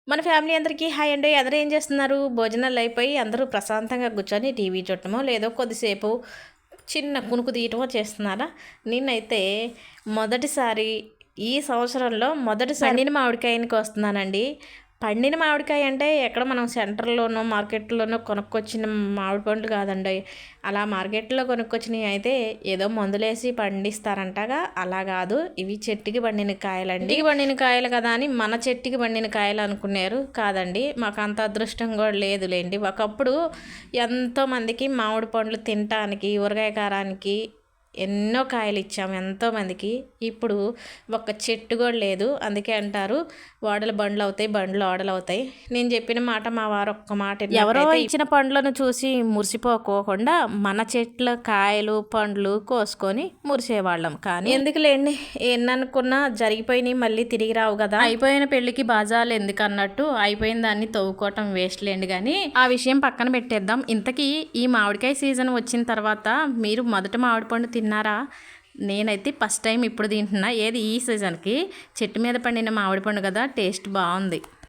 మన ఫ్యామిలీ అందరికీ హాయ్ అండి. అందరూ ఏం చేస్తున్నారు? భోజనాలు అయిపోయి అందరూ ప్రశాంతంగా కూర్చొని టీవీ చూడటమో, లేదో కొద్దిసేపు చిన్న కునుకు తీయటమో చేస్తున్నారా? నేనైతే మొదటిసారి ఈ సంవత్సరంలో మొదటిసారి పండిన మామిడికాయని కోస్తున్నానండి. పండిన మామిడికాయ అంటే ఎక్కడ మనం సెంటర్‌లోనో, మార్కెట్‌లోనో కొనుక్కొచ్చిన మామిడి పండ్లు కాదండోయ్. అలా మార్కెట్‌లో కొనుక్కొచ్చినయి అయితే ఏదో మందులేసి పండిస్తారంటగా, అలా కాదు. ఇవి చెట్టుకి పండిన కాయలండి. చెట్టుకి పండిన కాయలు కదా అని మన చెట్టుకి పండిన కాయలు అనుకున్నారు. కాదండి. మాకు అంత అదృష్టం కూడా లేదులేండి. ఒకప్పుడు ఎంతోమందికి మామిడి పండ్లు తినటానికి, ఊరగాయ కారానికి ఎన్నో కాయలు ఇచ్చాము ఎంతోమందికి. ఇప్పుడు ఒక్క చెట్టు కూడా లేదు. అందుకే అంటారు ఓడలు బండ్లు అవుతాయి, బండ్లు ఓడలు అవుతాయి. నేను చెప్పిన మాట మా వారు ఒక్క మాట ఎవరో ఇచ్చిన పండ్లను చూసి మురిసిపోకోకుండా మన చెట్ల కాయలు పండ్లు కోసుకొని మురిసేవాళ్ళం. కానీ ఎందుకులేండి, ఎన్ననుకున్నా జరిగిపోయినాయి, మళ్ళీ తిరిగి రావు కదా. అయిపోయిన పెళ్ళికి బాజాలు ఎందుకు అన్నట్టు అయిపోయిన దాన్ని తవ్వుకోవటం వేస్ట్లేండి. కానీ ఆ విషయం పక్కన పెట్టేద్దాం. ఇంతకీ ఈ మామిడికాయ సీజన్ వచ్చిన తర్వాత మీరు మొదట మామిడి పండు తిన్నారా? నేనైతే ఫస్ట్ టైం ఇప్పుడు తింటున్నా. ఏది ఈ సీజన్కి చెట్టు మీద పండిన మామిడి పండు కదా, టేస్ట్ బాగుంది.